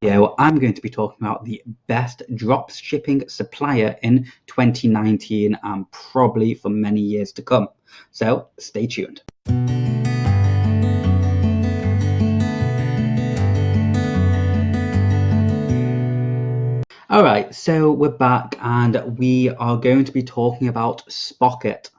video, I'm going to be talking about the best drop shipping supplier in 2019 and probably for many years to come. So stay tuned. All right, so we're back and we are going to be talking about Spocket.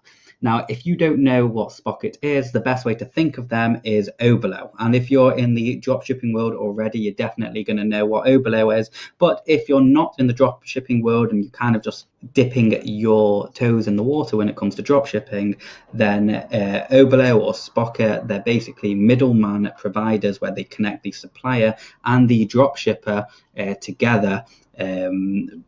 Now, if you don't know what Spocket is, the best way to think of them is oberlo. And if you're in the dropshipping world already, you're definitely going to know what oberlo is. But if you're not in the dropshipping world and you're kind of just dipping your toes in the water when it comes to dropshipping, then oberlo or Spocket, they're basically middleman providers where they connect the supplier and the dropshipper together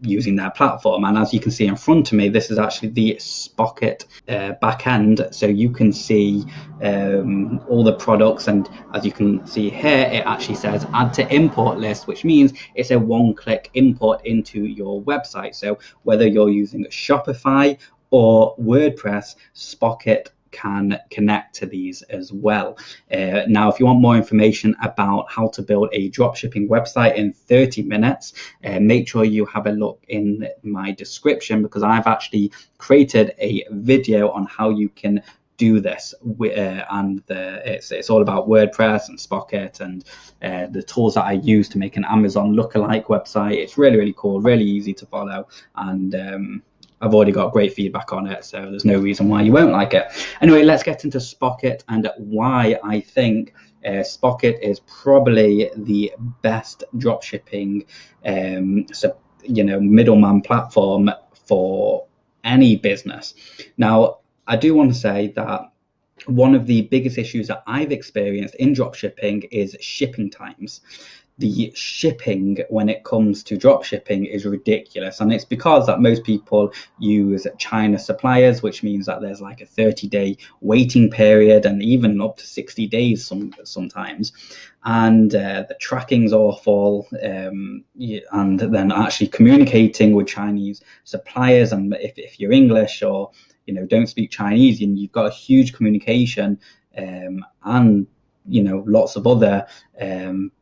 using their platform. And as you can see in front of me, this is actually the Spocket back end. So you can see all the products, and as you can see here, it actually says add to import list, which means it's a one-click import into your website. So whether you're using Shopify or WordPress, Spocket can connect to these as well. Now, if you want more information about how to build a dropshipping website in 30 minutes, make sure you have a look in my description, because I've actually created a video on how you can do this, and it's all about WordPress and Spocket and the tools that I use to make an Amazon lookalike website. It's really, really cool, really easy to follow, and I've already got great feedback on it, so there's no reason why you won't like it. Anyway, let's get into Spocket and why I think Spocket is probably the best dropshipping, middleman platform for any business. Now, I do want to say that one of the biggest issues that I've experienced in dropshipping is shipping times. The shipping when it comes to drop shipping is ridiculous, and it's because that most people use China suppliers, which means that there's like a 30-day waiting period and even up to 60 days sometimes, and the tracking's awful, and then actually communicating with Chinese suppliers, and if you're English or don't speak Chinese, and you've got a huge communication and lots of other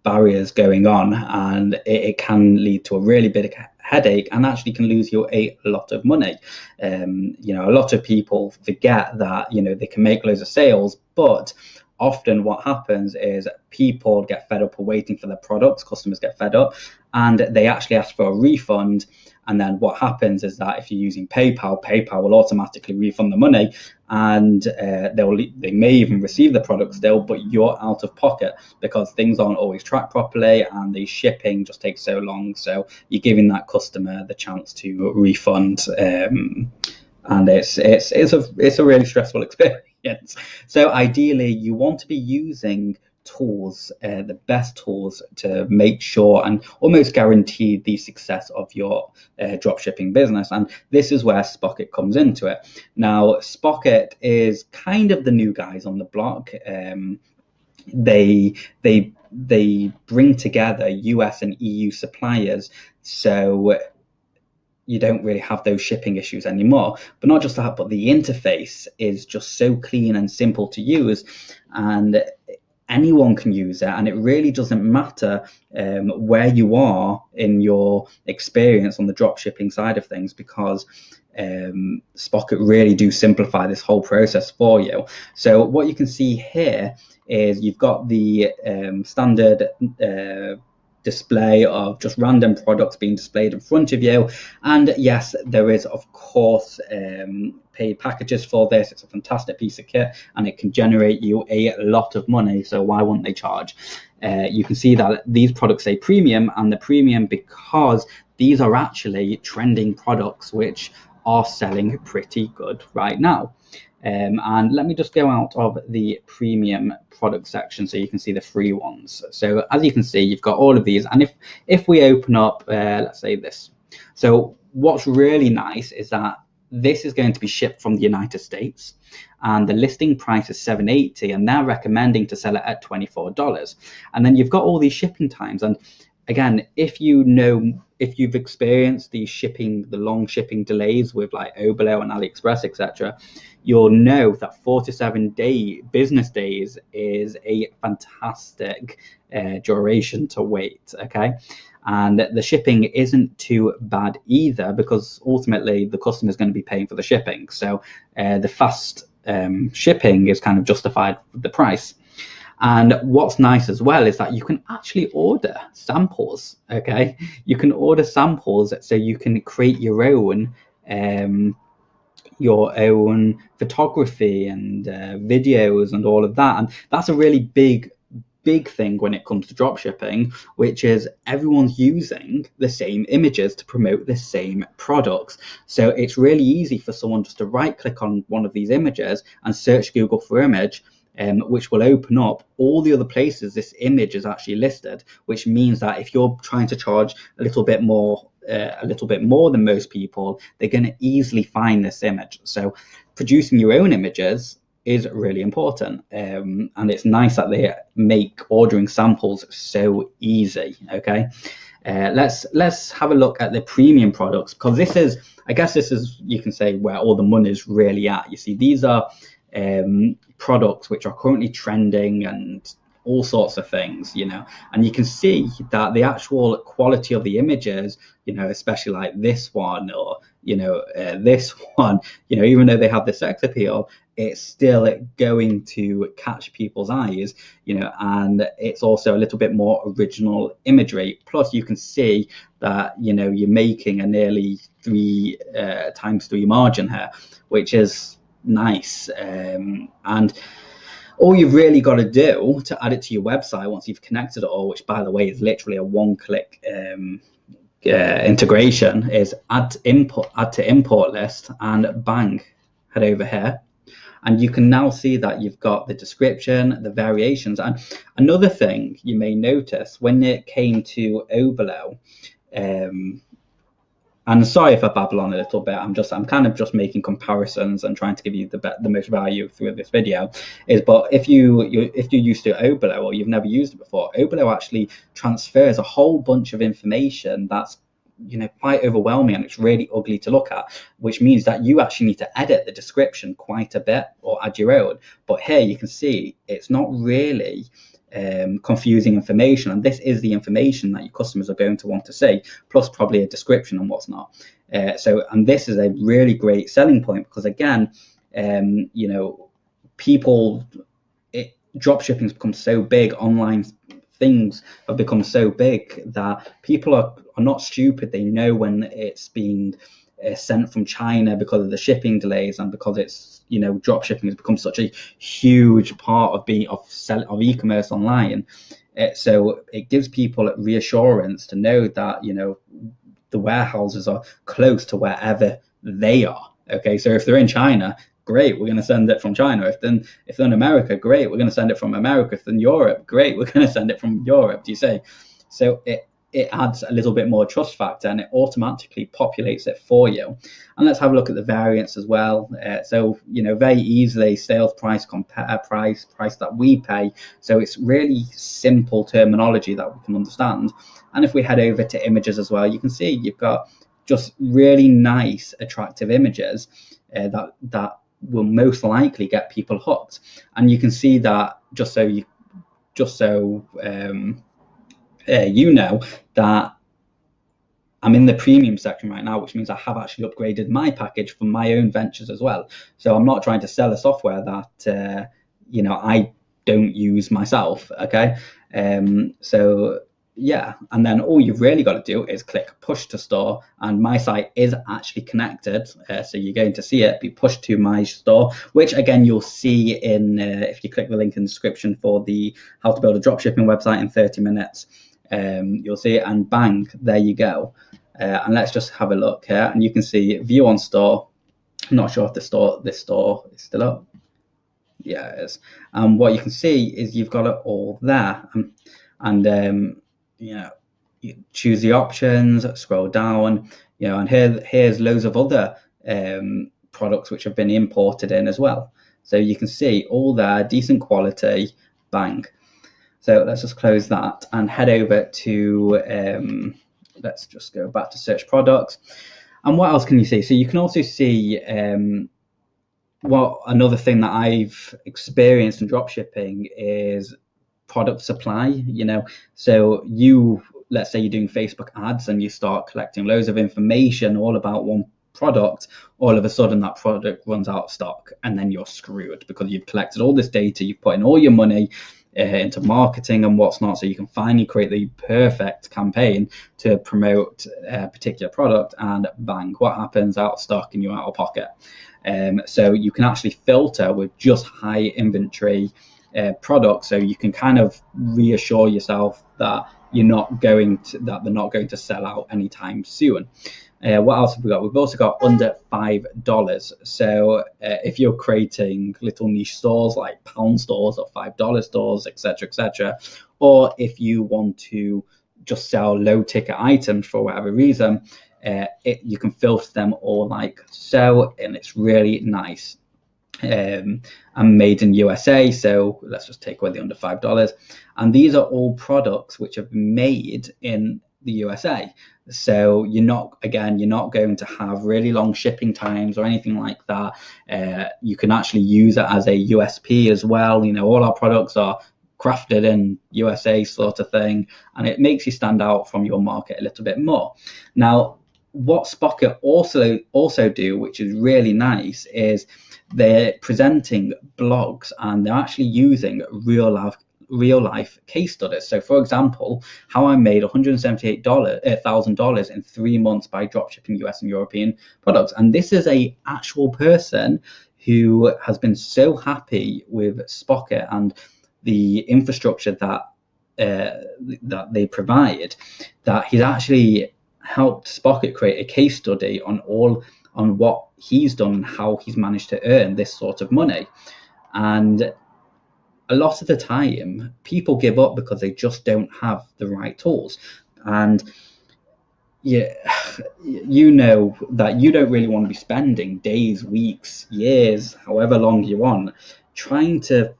barriers going on, and it can lead to a really big headache and actually can lose you a lot of money. A lot of people forget that they can make loads of sales, but often what happens is people get fed up of waiting for their products, customers get fed up, and they actually ask for a refund. And then what happens is that if you're using PayPal will automatically refund the money, and they may even receive the product still, but you're out of pocket because things aren't always tracked properly and the shipping just takes so long. So you're giving that customer the chance to refund, and it's a really stressful experience. So ideally, you want to be using tools, the best tools, to make sure and almost guarantee the success of your dropshipping business. And this is where Spocket comes into it. Now, Spocket is kind of the new guys on the block. They bring together US and EU suppliers, so you don't really have those shipping issues anymore. But not just that, but the interface is just so clean and simple to use, and anyone can use it, and it really doesn't matter where you are in your experience on the dropshipping side of things, because Spocket really do simplify this whole process for you. So what you can see here is you've got the standard display of just random products being displayed in front of you, and yes, there is of course paid packages for this. It's a fantastic piece of kit and it can generate you a lot of money, so why wouldn't they charge? You can see that these products say premium, and the premium because these are actually trending products which are selling pretty good right now. And let me just go out of the premium product section so you can see the free ones. So as you can see, you've got all of these, and if we open up let's say this, so what's really nice is that this is going to be shipped from the United States, and the listing price is $7.80, and they're recommending to sell it at $24. And then you've got all these shipping times, and again, if you've experienced the long shipping delays with like oberlo and AliExpress, etc., you'll know that 4 to 7 business days is a fantastic duration to wait. Okay. And the shipping isn't too bad either, because ultimately the customer is going to be paying for the shipping. So the fast shipping is kind of justified with the price. And what's nice as well is that you can actually order samples. Okay, you can order samples, so you can create your own photography and videos and all of that. And that's a really big thing when it comes to drop shipping, which is everyone's using the same images to promote the same products. So it's really easy for someone just to right click on one of these images and search Google for image, which will open up all the other places this image is actually listed, which means that if you're trying to charge a little bit more than most people, they're going to easily find this image. So producing your own images is really important, and it's nice that they make ordering samples so easy. Okay, let's have a look at the premium products, because I guess this is, you can say, where all the money is really at. You see, these are products which are currently trending and all sorts of things, and you can see that the actual quality of the images, especially like this one, or this one, even though they have the sex appeal, it's still going to catch people's eyes, and it's also a little bit more original imagery. Plus you can see that you're making a nearly 3x3 margin here, which is nice. And all you've really got to do to add it to your website once you've connected it all, which by the way is literally a one-click integration, is add to import list, and bang, head over here. And you can now see that you've got the description, the variations. And another thing you may notice when it came to oberlo, and sorry if I babble on a little bit, I'm kind of just making comparisons and trying to give you the most value through this video, but if you're used to oberlo or you've never used it before, oberlo actually transfers a whole bunch of information that's quite overwhelming, and it's really ugly to look at, which means that you actually need to edit the description quite a bit or add your own. But here you can see it's not really confusing information, and this is the information that your customers are going to want to see, plus probably a description and what's not. And this is a really great selling point, because again, dropshipping has become so big, online things have become so big that people are not stupid. They know when it's being sent from China because of the shipping delays, and because it's drop shipping has become such a huge part of e-commerce online. So it gives people reassurance to know that the warehouses are close to wherever they are. Okay, so if they're in China, great, we're going to send it from China. If they're in America, great, we're going to send it from America. If they're in Europe, great, we're going to send it from Europe. Do you see? So it adds a little bit more trust factor, and it automatically populates it for you. And let's have a look at the variants as well. So very easily, sales price, compare price that we pay. So it's really simple terminology that we can understand. And if we head over to images as well, you can see you've got just really nice, attractive images that will most likely get people hooked. And you can see that just so that I'm in the premium section right now, which means I have actually upgraded my package for my own ventures as well. So I'm not trying to sell a software that I don't use myself. Okay, so yeah, and then all you've really got to do is click push to store, and my site is actually connected, so you're going to see it be pushed to my store, which again you'll see in if you click the link in the description for the how to build a dropshipping website in 30 minutes. You'll see it, and bang, there you go. And let's just have a look here, and you can see view on store. I'm not sure if this store is still up. Yeah, it is. And what you can see is you've got it all there, and you choose the options, scroll down, and here's loads of other products which have been imported in as well. So you can see all there, decent quality, bang. So let's just close that and head over to, let's just go back to search products. And what else can you see? So you can also see Well, another thing that I've experienced in dropshipping is product supply, So let's say you're doing Facebook ads and you start collecting loads of information all about one product. All of a sudden that product runs out of stock, and then you're screwed because you've collected all this data, you've put in all your money into marketing and what's not, so you can finally create the perfect campaign to promote a particular product, and bang, what happens? Out of stock and you're out of pocket. So you can actually filter with just high inventory products, so you can kind of reassure yourself that they're not going to sell out anytime soon. What else have we got? We've also got under $5. So if you're creating little niche stores like pound stores or $5 stores, etc., or if you want to just sell low ticket items for whatever reason, you can filter them all like so, and it's really nice. And made in USA, so let's just take away the under $5, and these are all products which have been made in the USA. So you're not going to have really long shipping times or anything like that. You can actually use it as a USP as well. All our products are crafted in USA, sort of thing, and it makes you stand out from your market a little bit more. Now, what Spocket also do, which is really nice, is they're presenting blogs and they're actually using real life case studies. So, for example, how I made $178,000 in 3 months by dropshipping US and European products. And this is a actual person who has been so happy with Spocket and the infrastructure that they provide, that he's actually helped Spocket create a case study on what he's done and how he's managed to earn this sort of money. And a lot of the time people give up because they just don't have the right tools. And you know that you don't really want to be spending days, weeks, years, however long you want, trying to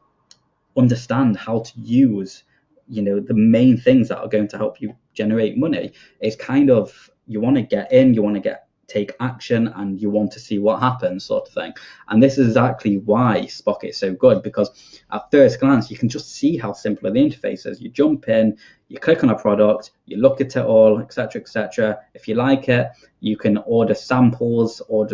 understand how to use the main things that are going to help you generate money. It's kind of, you want to get in, you want to take action, and you want to see what happens, sort of thing. And this is exactly why Spocket is so good, because at first glance you can just see how simple the interface is. You jump in, you click on a product, you look at it all, etc. If you like it, you can order samples, or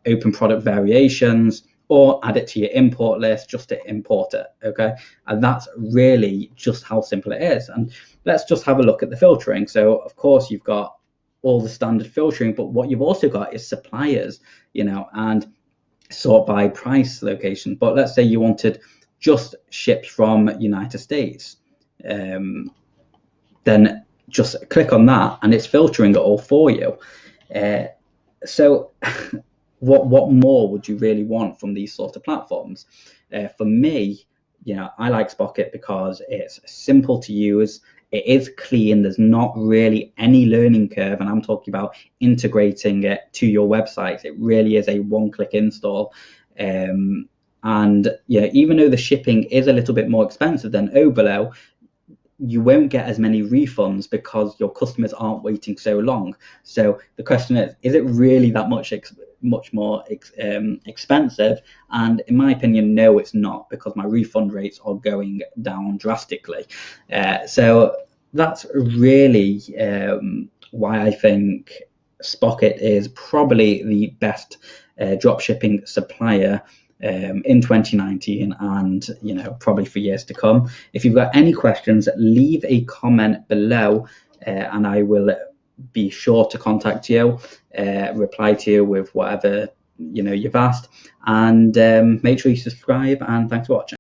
open product variations, or add it to your import list just to import it. Okay, and that's really just how simple it is. And let's just have a look at the filtering. So of course you've got all the standard filtering, but what you've also got is suppliers, and sort by price location. But let's say you wanted just ships from United States, then just click on that and it's filtering it all for you. So what more would you really want from these sort of platforms? For me, I like Spocket because it's simple to use. It is clean. There's not really any learning curve, and I'm talking about integrating it to your website. It really is a one-click install. And even though the shipping is a little bit more expensive than Oberlo, you won't get as many refunds because your customers aren't waiting so long. So the question is it really that much more expensive? And in my opinion, no, it's not, because my refund rates are going down drastically. So that's really why I think Spocket is probably the best dropshipping supplier in 2019, and probably for years to come. If you've got any questions, leave a comment below, and I will be sure to contact you, reply to you with whatever you've asked, and make sure you subscribe, and thanks for watching.